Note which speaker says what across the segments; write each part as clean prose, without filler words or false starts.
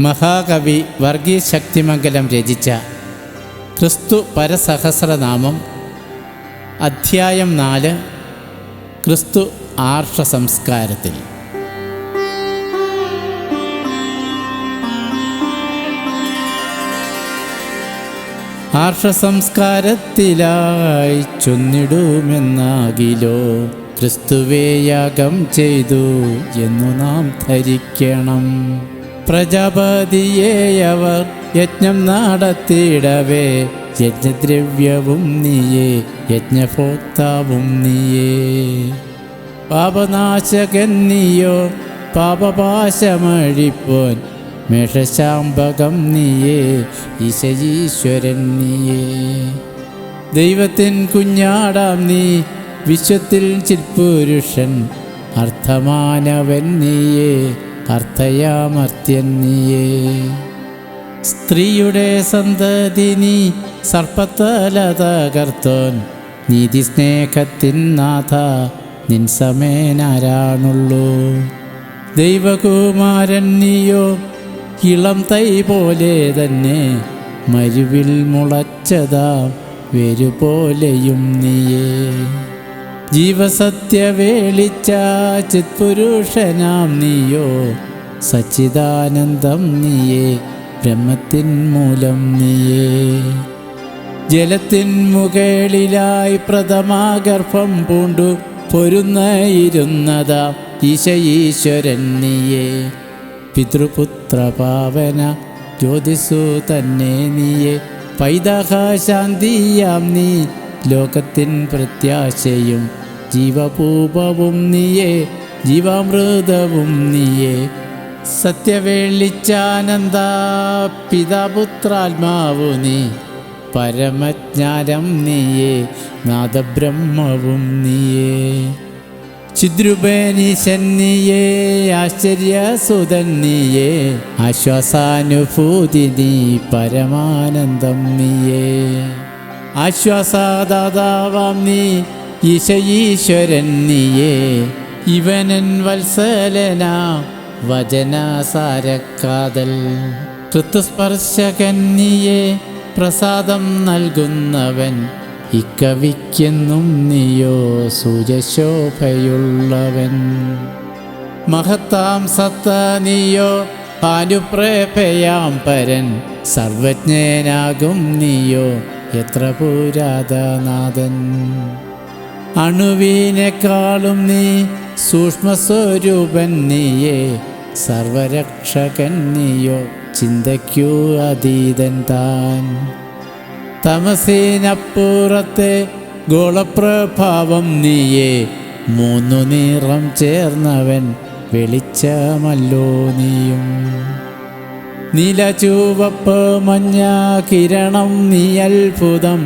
Speaker 1: മഹാകവി വർഗീസ് ശക്തിമംഗലം രചിച്ച ക്രിസ്തു പരസഹസ്രനാമം അധ്യായം 4 ക്രിസ്തു ആർഷ സംസ്കാരത്തിൽ. ആർഷ സംസ്കാരത്തിലായി ചൊന്നിടുമെന്നാകിലോ ക്രിസ്തുവേ യാഗം ചെയ്തു എന്നു നാം ധരിക്കണം. പ്രജാപതിയെ അവർ യജ്ഞം നടത്തിയിടവേ യജ്ഞദ്രവ്യവും നീയേ യജ്ഞഭോക്താവും നീയേ. പാപനാശകൻ നീയോ പാപപാശമഴിപ്പോൻ മേഷശാംബകം നീയേ ഈശയീശ്വരൻ നീയേ. ദൈവത്തിൻ കുഞ്ഞാടാം നീ വിശ്വത്തിൽ ചിൽപുരുഷൻ അർത്ഥമാനവൻ നീയേ അർത്ഥയാമർത്യൻ നീയേ. സ്ത്രീയുടെ സന്തതി നീ സർപ്പത്തല തകർത്തോൻ നീതിസ്നേഹത്തിൻ നാഥ നിൻ സമേനാരാണുള്ളൂ. ദൈവകുമാരൻ നീയോ ഇളം തൈ പോലെ തന്നെ മരുവിൽ മുളച്ചതാം വേരുപോലെയും നീയേ. ജീവസത്യവേളിച്ച ചിത്പുരുഷനാം നീയോ സച്ചിദാനന്ദം നീയേ ബ്രഹ്മത്തിൻ മൂലം നീയേ. ജലത്തിൻ മുകളിലായി പ്രഥമാഗർഭം പൂണ്ടു പൊരുന്നയിരുന്നതാ ഈശയീശ്വരൻ നീയേ. പിതൃപുത്രപാവന ജ്യോതിസു തന്നെ നീയേ. പൈതഹാശാന്തിയാം നീ ലോകത്തിൻ പ്രത്യാശയും ജീവപൂപവും നീയേ ജീവാമൃതവും നീയേ. സത്യവേളിച്ചാനന്ദ പിതാപുത്രാത്മാവു നീ പരമജ്ഞാനം നീയേ നാദബ്രഹ്മവും നീയേ. ചിദ്രുപനീശൻ നീയേ ആശ്ചര്യസുതൻ നീയേ. ആശ്വാസാനുഭൂതി നീ പരമാനന്ദം നീയേ. ആശ്വാസദാതാവാം നീ ഈശയീശ്വരൻ നീയേ. ഇവനൻ വത്സലനാ വചനസാരക്കാതൽ കൃത്യസ്പർശകൻ നീയേ. പ്രസാദം നൽകുന്നവൻ ഇക്കവിക്കെന്നും നീയോ സൂര്യശോഭയുള്ളവൻ. മഹത്താം സത്ത നീയോ ഭാനുപ്രഭയാം പരൻ സർവജ്ഞനാകും നീയോ എത്ര പുരാതനാഥൻ. അണുവിനേക്കാളും നീ സൂക്ഷ്മസ്വരൂപൻ നീയേ. സർവരക്ഷകൻ നീയോ ചിന്തയ്ക്കു അതീതൻ താൻ. തമസിനപ്പുറത്തെ ഗോളപ്രഭാവം നീയേ. മൂന്നു നിറം ചേർന്നവൻ വെളിച്ചമല്ലോ നീയും. നീല ചുവപ്പ് മഞ്ഞ കിരണം നീ അത്ഭുതം.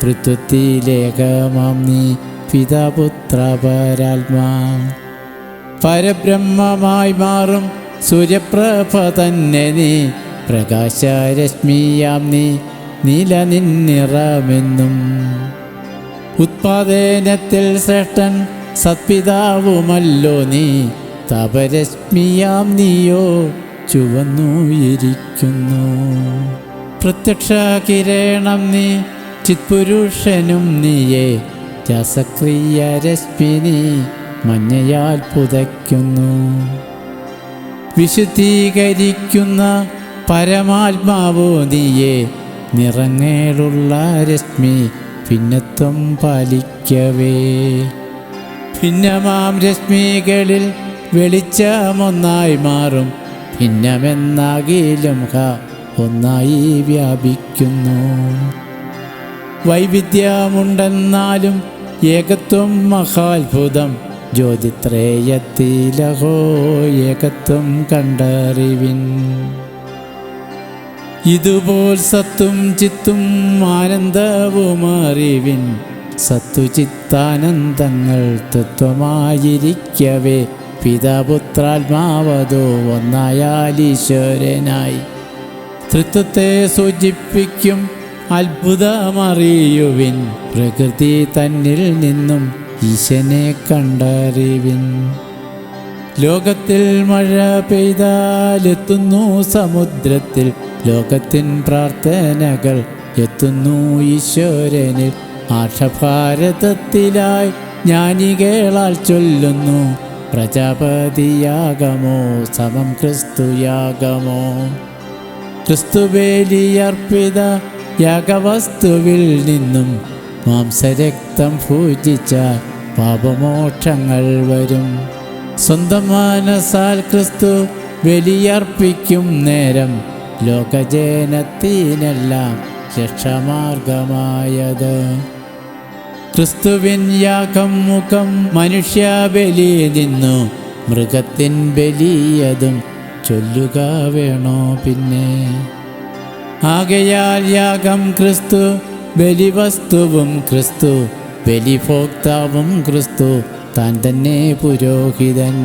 Speaker 1: തൃത്വത്തിലേകമാം നീ പിതാപുത്ര പരാത്മാ. പരബ്രഹ്മമായി മാറും സൂര്യപ്രഭ തന്നെ നീ. പ്രകാശരശ്മിയാം നീ നീല നിന്നിറമെന്നും. ഉത്പാദനത്തിൽ ശ്രേഷ്ഠൻ സത്പിതാവുമല്ലോ നീ. തപരശ്മിയാം നീയോ ചുവന്നുയിരിക്കുന്നു. പ്രത്യക്ഷ കിരണം നീ ചിത്പുരുഷനും നീയേ. രസക്രിയ രശ്മി നീ മഞ്ഞയാൽ പുതയ്ക്കുന്നു. വിശുദ്ധീകരിക്കുന്ന പരമാത്മാവോ നീയേ. നിറങ്ങളുള്ള രശ്മി ഭിന്നത്വം പാലിക്കവേ. ഭിന്നമാം രശ്മികളിൽ വെളിച്ചമൊന്നായി മാറും. ഭിന്നമെന്നാകിലും ഒന്നായി വ്യാപിക്കുന്നു. വൈവിധ്യമുണ്ടെന്നാലും ഏകത്വം മഹാത്ഭുതം. ജ്യോതിത്രേയത്തിലഹോ ഏകത്വം കണ്ടറിവിൻ. ഇതുപോൽ സത്തും ചിത്തും ആനന്ദവും അറിവിൻ. സത്തുചിത്താനന്ദങ്ങൾ തത്വമായിരിക്കവേ പിതാപുത്രാത്മാവതോ ഒന്നായാലീശ്വരനായി. തൃത്വത്തെ സൂചിപ്പിക്കും അത്ഭുതമറിയുവിൻ. പ്രകൃതി തന്നിൽ നിന്നും ഈശനെ കണ്ടറിവിൻ. ലോകത്തിൽ മഴ പെയ്താലെത്തുന്നു സമുദ്രത്തിൽ, ലോകത്തിൻ പ്രാർത്ഥനകൾ എത്തുന്നു ഈശ്വരനിൽ. ആർഷഭാരതത്തിലായി ജ്ഞാനികളാൽ ചൊല്ലുന്നു, പ്രജാപതിയാഗമോ സമം ക്രിസ്തുയാഗമോ. ക്രിസ്തുബലിയർപ്പിത യാഗവസ്തുവിൽ നിന്നും മാംസരക്തം പൂജിച്ചാൽ പാപമോക്ഷങ്ങൾ വരും. സ്വന്തം മനസാൽ ക്രിസ്തു ബലിയർപ്പിക്കും നേരം, ലോകജനത്തിനെല്ലാം രക്ഷമാർഗമായത്. ക്രിസ്തുവിൻ യാഗം മുഖം മനുഷ്യബലി നിന്നു, മൃഗത്തിൻ ബലിയതും ചൊല്ലുക വേണോ പിന്നെ. ആകയാൽ യാഗം ക്രിസ്തു, ബലിവസ്തുവും ക്രിസ്തു, ബലിഭോക്താവും ക്രിസ്തു, താൻ തന്നെ പുരോഹിതൻ.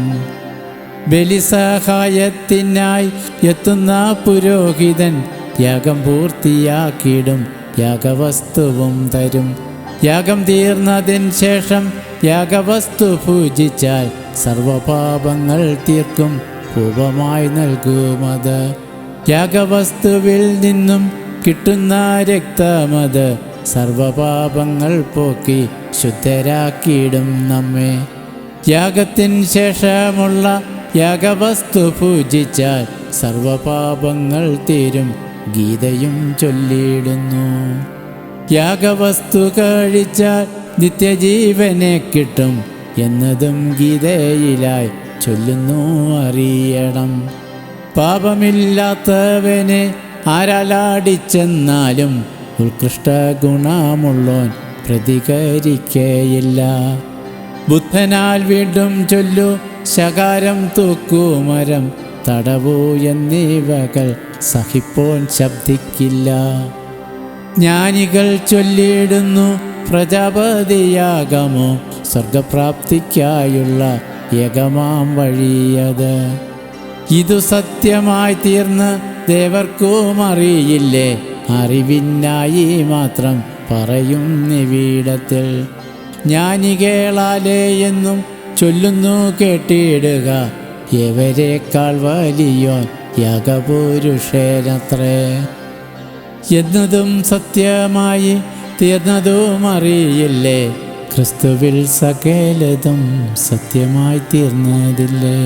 Speaker 1: ബലിസഹായത്തിനായി എത്തുന്ന പുരോഹിതൻ യാഗം പൂർത്തിയാക്കിയിടും, യാഗവസ്തുവും തരും. യാഗം തീർന്നതിന് ശേഷം യാഗവസ്തു പൂജിച്ചാൽ സർവപാപങ്ങൾ തീർക്കും, പൂർവമായി നൽകുമത്. യാഗവസ്തുവിൽ നിന്നും കിട്ടുന്ന രക്തമത് സർവപാപങ്ങൾ പോക്കി ശുദ്ധരാക്കിയിടും നമ്മെ. യാഗത്തിന് ശേഷമുള്ള യാഗവസ്തു പൂജിച്ചാൽ സർവപാപങ്ങൾ തീരും, ഗീതയും ചൊല്ലിയിടുന്നു. യാഗവസ്തു കഴിച്ചാൽ നിത്യജീവനെ കിട്ടും എന്നതും ഗീതയിലായി ചൊല്ലുന്നു, അറിയണം. പാപമില്ലാത്തവനെ ആരാലാടിച്ചെന്നാലും ഉത്കൃഷ്ട ഗുണമുള്ളോൻ പ്രതികരിക്കയില്ല. ബുദ്ധനാൽ വീണ്ടും ചൊല്ലു, ശകാരം തൂക്കുമരം തടവു എന്നിവകൾ സഹിപ്പോൻ ശബ്ദിക്കില്ല. ജ്ഞാനികൾ ചൊല്ലിയിടുന്നു, പ്രജാപതിയാഗമോ സ്വർഗപ്രാപ്തിക്കായുള്ള ഏകമാം വഴിയത്. ഇതു സത്യമായി തീർന്ന് ദേവർക്കും അറിയില്ലേ, അറിവിനായി മാത്രം പറയും നിവിടത്തിൽ. ജ്ഞാനികളാലേ എന്നും ചൊല്ലുന്നു കേട്ടിടുക, എവരേക്കാൾ വലിയോൻ യാഗപുരുഷേനത്രേ. എന്നതും സത്യമായി തീർന്നതും അറിയില്ലേ, ക്രിസ്തുവിൽ സകലതും സത്യമായി തീർന്നതില്ലേ.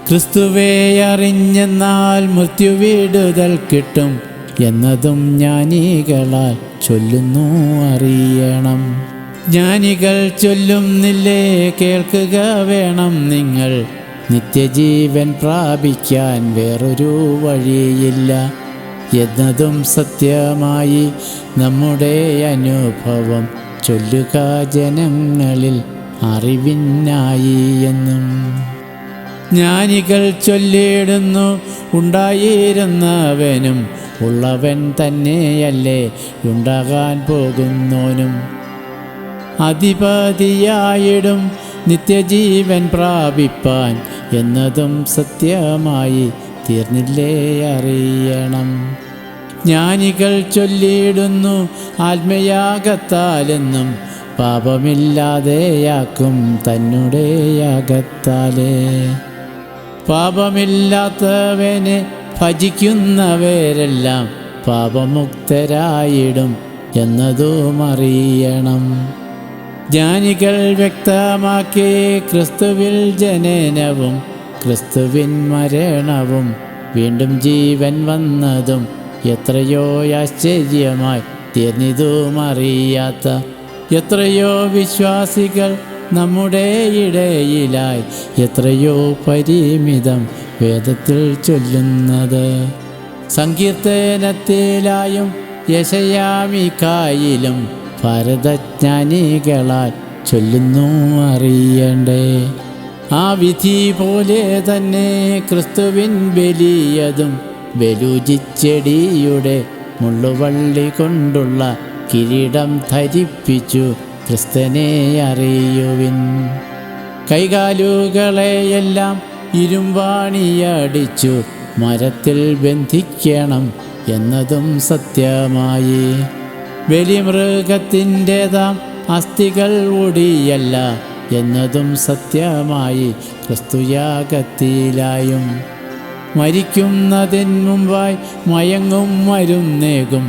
Speaker 1: ക്രിസ്തുവെ അറിഞ്ഞെന്നാൽ മൃത്യുവിടുതൽ കിട്ടും എന്നതും ജ്ഞാനികളാൽ ചൊല്ലുന്നു, അറിയണം. ജ്ഞാനികൾ ചൊല്ലുന്നില്ലേ, കേൾക്കുക വേണം നിങ്ങൾ. നിത്യജീവൻ പ്രാപിക്കാൻ വേറൊരു വഴിയില്ല എന്നതും സത്യമായി നമ്മുടെ അനുഭവം ചൊല്ലുക ജനങ്ങളിൽ അറിവിനായി എന്നും. ജ്ഞാനികൾ ചൊല്ലിയിടുന്നു, ഉണ്ടായിരുന്നവനും ഉള്ളവൻ തന്നെയല്ലേ ഉണ്ടാകാൻ പോകുന്നോനും. അധിപതിയായിടും നിത്യജീവൻ പ്രാപിപ്പാൻ എന്നതും സത്യമായി തീർന്നില്ലേ, അറിയണം. ജ്ഞാനികൾ ചൊല്ലിയിടുന്നു, ആത്മയാഗത്താലെന്നും പാപമില്ലാതെയാക്കും തന്നെ യാഗത്താലേ. പാപമില്ലാത്തവനെ ഭജിക്കുന്നവരെല്ലാം പാപമുക്തരായിടും എന്നതും അറിയണം. ജ്ഞാനികൾ വ്യക്തമാക്കി ക്രിസ്തുവിൽ ജനനവും ക്രിസ്തുവിൻ മരണവും വീണ്ടും ജീവൻ വന്നതും എത്രയോ ആശ്ചര്യമായി തീർന്നിതും അറിയാത്ത എത്രയോ വിശ്വാസികൾ നമ്മുടെ ഇടയിലായി എത്രയോ പരിമിതം വേദത്തിൽ ചൊല്ലുന്നത്. സങ്കീർത്തനത്തിലായും യെശയ്യാമിക്കായിലും ഭാരതജ്ഞാനികളാൽ ചൊല്ലുന്നു, അറിയണ്ടേ. ആ വിധി പോലെ തന്നെ ക്രിസ്തുവിൻ ബലിയതും ബലൂജിച്ചെടിയുടെ മുള്ളുവള്ളി കൊണ്ടുള്ള കിരീടം ധരിപ്പിച്ചു ക്രിസ്തനെ അറിയുവിൻ. കൈകാലുകളെയെല്ലാം ഇരുമ്പാണിയടിച്ചു മരത്തിൽ ബന്ധിക്കണം എന്നതും സത്യമായി. ബലിമൃഗത്തിൻ്റെതാം അസ്ഥികൾ ഒടിയല്ല എന്നതും സത്യമായി ക്രിസ്തുയാഗത്തിലായും. മരിക്കുന്നതിന് മുമ്പായി മയങ്ങും മരുന്നേകും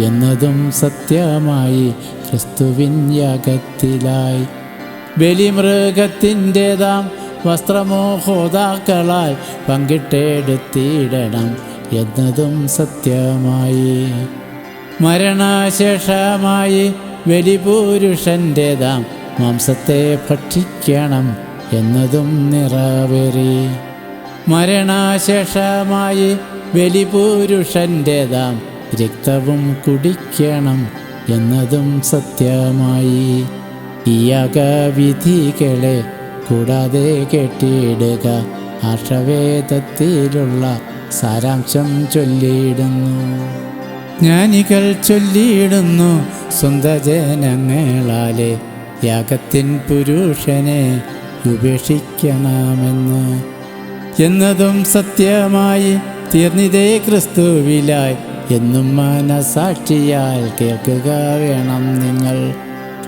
Speaker 1: എന്നതും സത്യമായി ക്രിസ്തുവിൻ യാഗത്തിലായി. ബലിമൃഗത്തിൻ്റെതാം വസ്ത്രമോ ഹോതാക്കളാൽ പങ്കിട്ടെടുത്തിടണം എന്നതും സത്യമായി. മരണശേഷമായി ബലിപുരുഷൻ്റെതാം മാംസത്തെ ഭക്ഷിക്കണം എന്നതും നിറവേറി. മരണശേഷമായി ബലിപുരുഷൻ്റെതാം രക്തവും കുടിക്കണം എന്നതും സത്യമായി. ഈ യാഗവിധികളെ കൂടാതെ കേട്ടിടുക, ആർഷവേദത്തിലുള്ള സാരാംശം ചൊല്ലിയിടുന്നു. ജ്ഞാനികൾ ചൊല്ലിയിടുന്നു സ്വന്തം ജനങ്ങളാലെ യാഗത്തിൻ പുരുഷനെ ഉപേക്ഷിക്കണമെന്ന് എന്നതും സത്യമായി തീർന്നിതേ ക്രിസ്തുവിലായി എന്നും മനസാക്ഷിയാൽ കേൾക്കുക വേണം നിങ്ങൾ.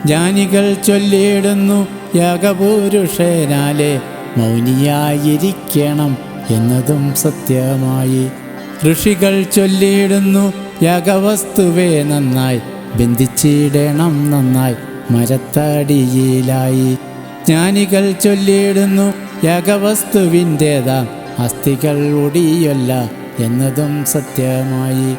Speaker 1: ജ്ഞാനികൾ ചൊല്ലിയിടുന്നു യാഗപുരുഷനാലെ മൗനിയായിരിക്കണം എന്നതും സത്യമായി. ഋഷികൾ ചൊല്ലിയിടുന്നു യാഗവസ്തുവെ നന്നായി ബന്ധിച്ചിടണം നന്നായി മരത്തടിയിലായി. ജ്ഞാനികൾ ചൊല്ലിയിടുന്നു യാഗവസ്തുവിൻ്റെതാം അസ്ഥികൾ ഒടിയല്ല എന്നതും സത്യമായി.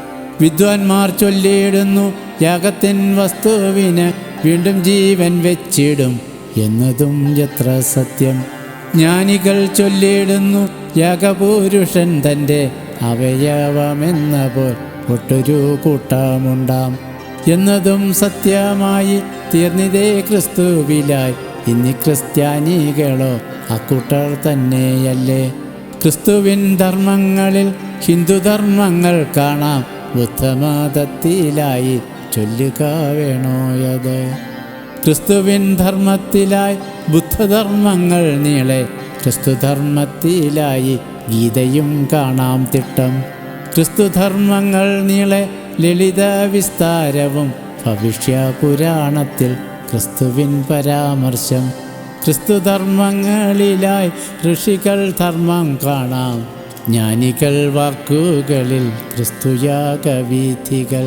Speaker 1: വിദ്വാൻമാർ ചൊല്ലിയിടുന്നു യാഗത്തിൻ വസ്തുവിന് വീണ്ടും ജീവൻ വെച്ചിടും എന്നതും എത്ര സത്യം. ജ്ഞാനികൾ ചൊല്ലിയിടുന്നു യാഗപുരുഷൻ തൻ്റെ അവയവമെന്ന പോൽ ഒട്ടൊരു കൂട്ടമുണ്ടാം എന്നതും സത്യമായി തീർന്നിതേ ക്രിസ്തുവിലായി. ഇനി ക്രിസ്ത്യാനികളോ അക്കൂട്ടർ തന്നെയല്ലേ. ക്രിസ്തുവിൻ ധർമ്മങ്ങളിൽ ഹിന്ദുധർമ്മങ്ങൾ കാണാം, ബുദ്ധമതത്തിലായി ചൊല്ലുക വേണോയത്. ക്രിസ്തുവിൻ ധർമ്മത്തിലായി ബുദ്ധധർമ്മങ്ങൾ നീളെ, ക്രിസ്തുധർമ്മത്തിലായി ഗീതയും കാണാം തിട്ടം. ക്രിസ്തുധർമ്മങ്ങൾ നീളെ ലളിത വിസ്താരവും ഭവിഷ്യ പുരാണത്തിൽ ക്രിസ്തുവിൻ പരാമർശം. ക്രിസ്തുധർമ്മങ്ങളിലായി ഋഷികൾ ധർമ്മം കാണാം, ജ്ഞാനികൾ വാക്കുകളിൽ ക്രിസ്തുയാഗവിധികൾ.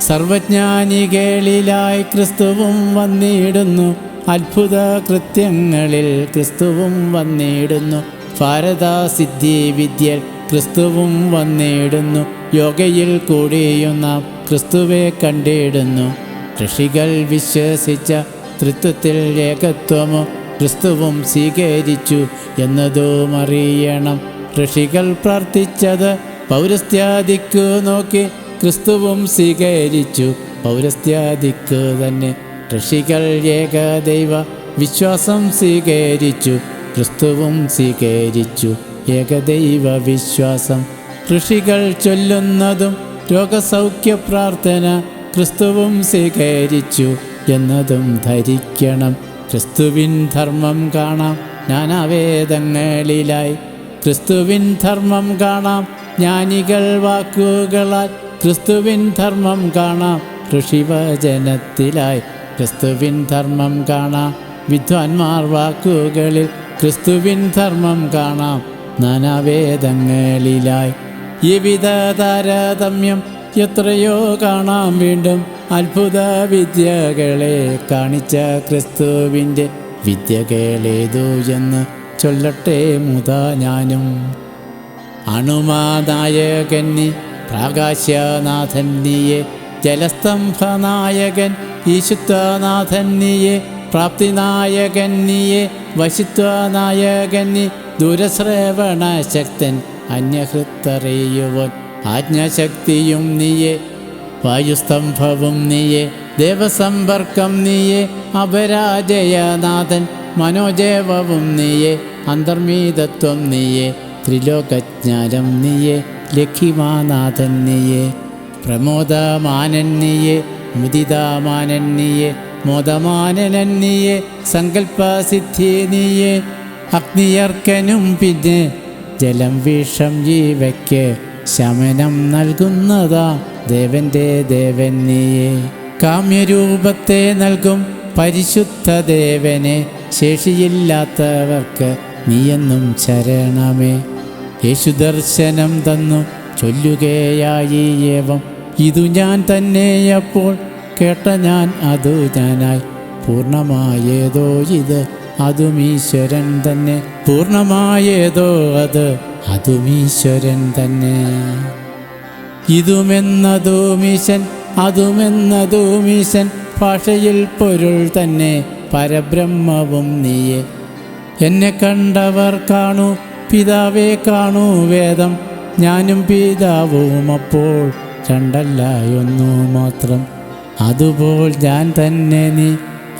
Speaker 1: സർവജ്ഞാനികളിലായി ക്രിസ്തുവും വന്നിടുന്നു, അത്ഭുത കൃത്യങ്ങളിൽ ക്രിസ്തുവും വന്നിടുന്നു. ഭാരതസിദ്ധി വിദ്യയിൽ ക്രിസ്തുവും വന്നിടുന്നു, യോഗയിൽ കൂടിയും നാം ക്രിസ്തുവെ കണ്ടിടുന്നു. ഋഷികൾ വിശ്വസിച്ച തൃത്വത്തിൽ ഏകത്വമോ ക്രിസ്തുവും സ്വീകരിച്ചു എന്നതും അറിയണം. ഋഷികൾ പ്രാർത്ഥിച്ചത് പൗരസ്ത്യാദിക്കു നോക്കി ക്രിസ്തുവും സ്വീകരിച്ചു, പൗരസ്ത്യാദിക്കു തന്നെ. ഋഷികൾ ഏകദൈവ വിശ്വാസം സ്വീകരിച്ചു, ക്രിസ്തുവും സ്വീകരിച്ചു ഏകദൈവ വിശ്വാസം. ഋഷികൾ ചൊല്ലുന്നതും രോഗസൗഖ്യ പ്രാർത്ഥന ക്രിസ്തുവും സ്വീകരിച്ചു എന്നതും ധരിക്കണം. ക്രിസ്തുവിൻ ധർമ്മം കാണാം നാനാവേദങ്ങളിലായി, ക്രിസ്തുവിൻ ധർമ്മം കാണാം ജ്ഞാനികൾ വാക്കുകളാൽ. ക്രിസ്തുവിൻ ധർമ്മം കാണാം ഋഷിവചനത്തിലായി, ക്രിസ്തുവിൻ ധർമ്മം കാണാം വിദ്വാൻമാർ വാക്കുകളിൽ. ക്രിസ്തുവിൻ ധർമ്മം കാണാം നാനാവേദങ്ങളിലായി. ഈ വിധ താരതമ്യം എത്രയോ കാണാം വീണ്ടും. അത്ഭുത വിദ്യകളെ കാണിച്ച ക്രിസ്തുവിൻ്റെ വിദ്യകളേതു എന്ന് ചൊല്ലട്ടെ മുതാ ഞാനും. അണുമാനായകൻ നീ, പ്രാകാശ്യനാഥൻ നീയെ, ജലസ്തംഭനായകൻ ഈശുത്വനാഥൻ നീയെ, പ്രാപ്തിനായകൻ നീയെ, വശിത്വനായകൻ നീ, ദൂരശ്രവണശക്തൻ അന്യഹൃത്തറിയുവൻ ആജ്ഞാശക്തിയും നീയെ, വായുസ്തംഭവും നീയെ, ദേവസമ്പർക്കം നീയെ, അപരാജയനാഥൻ മനോജേവവും നീയെ, അന്തർമീതത്വം നീയെ, ത്രിലോകജ്ഞാനം നീയെ, ലഖിമാനാഥൻ നീയെ, പ്രമോദമാനൻ നീയെ, മുദിതാമാനൻ നീയെ, മോദമാനനൻ നീയെ, സങ്കല്പസിദ്ധി നീയെ, അഗ്നിയർക്കനും പിന്നെ ജലം വിഷം ജീവയ്ക്ക് ശമനം നൽകുന്നതാ ദേവൻ്റെ ദേവൻ നീയെ. കാമ്യരൂപത്തെ നൽകും പരിശുദ്ധ ദേവനെ, ശേഷിയില്ലാത്തവർക്ക് നീയെന്നും ശരണമേ. യേശു ദർശനം തന്നു ചൊല്ലുകയായി ഏവം, ഇതു ഞാൻ തന്നെയപ്പോൾ കേട്ട ഞാൻ അതു ഞാനായി. പൂർണ്ണമായേതോ ഇത് അതും ഈശ്വരൻ തന്നെ, പൂർണ്ണമായേതോ അതും ഈശ്വരൻ തന്നെ. ഇതുമെന്നതുമീശൻ അതുമെന്നതുമീശൻ, ഭാഷയിൽ പൊരുൾ തന്നെ പരബ്രഹ്മവും നീയെ. എന്നെ കണ്ടവർ കാണൂ പിതാവേ കാണൂ വേദം, ഞാനും പിതാവും അപ്പോൾ രണ്ടല്ല ഒന്നു മാത്രം. അതുപോൽ ഞാൻ തന്നെ നീ,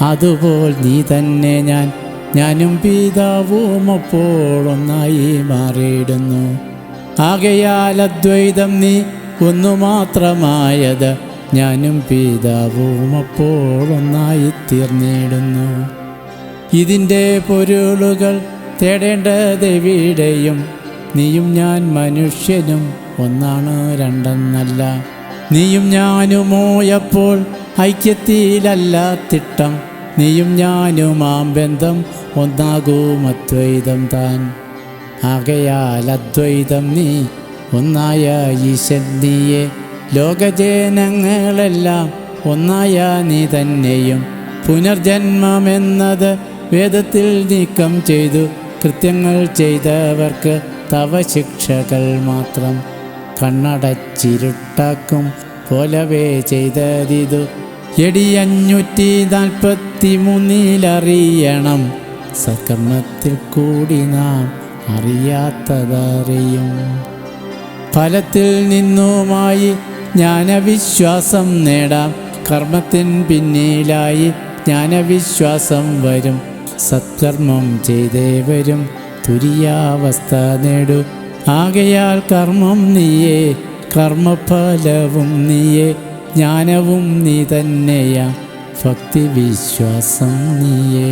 Speaker 1: അതുപോൽ നീ തന്നെ ഞാൻ, ഞാനും പിതാവും അപ്പോൾ ഒന്നായി മാറിയിടുന്നു. ആകയാൽ അദ്വൈതം നീ ഒന്നു മാത്രമായത്, ഞാനും പിതാവും അപ്പോൾ ഒന്നായി തീർന്നിടുന്നു. ഇതിൻ്റെ പൊരുളുകൾ തേടേണ്ടതെവിടെയും, നീയും ഞാൻ മനുഷ്യനും ഒന്നാണ് രണ്ടെന്നല്ല. നീയും ഞാനുമോയപ്പോൾ ഐക്യത്തിലല്ല തിട്ടം, നീയും ഞാനുമാം ബന്ധം ഒന്നാകും അദ്വൈതം താൻ. ആകയാൽ അദ്വൈതം നീ ഒന്നായ ഈശൻ നീയെ, ലോകജനങ്ങളെല്ലാം ഒന്നായ നീ തന്നെയും. പുനർജന്മമെന്നത് വേദത്തിൽ നീക്കം ചെയ്തു, കൃത്യങ്ങൾ ചെയ്തവർക്ക് തവ ശിക്ഷകൾ മാത്രം. കണ്ണടച്ചിരുട്ടാക്കും പോലവേ ചെയ്തതിതു, എടി 543 സത്കർമ്മത്തിൽ കൂടി നാം അറിയാത്തതറിയും. ഫലത്തിൽ നിന്നുമായി ജ്ഞാനവിശ്വാസം നേടാം, കർമ്മത്തിൻ പിന്നിലായി ജ്ഞാനവിശ്വാസം വരും. സത്കർമ്മം ചെയ്തേ വരും തുര്യാവസ്ഥ നേടൂ. ആകയാൽ കർമ്മം നീയേ, കർമ്മഫലവും നീയേ, ജ്ഞാനവും നീ തന്നെയാ, ഭക്തി വിശ്വാസം നീയേ.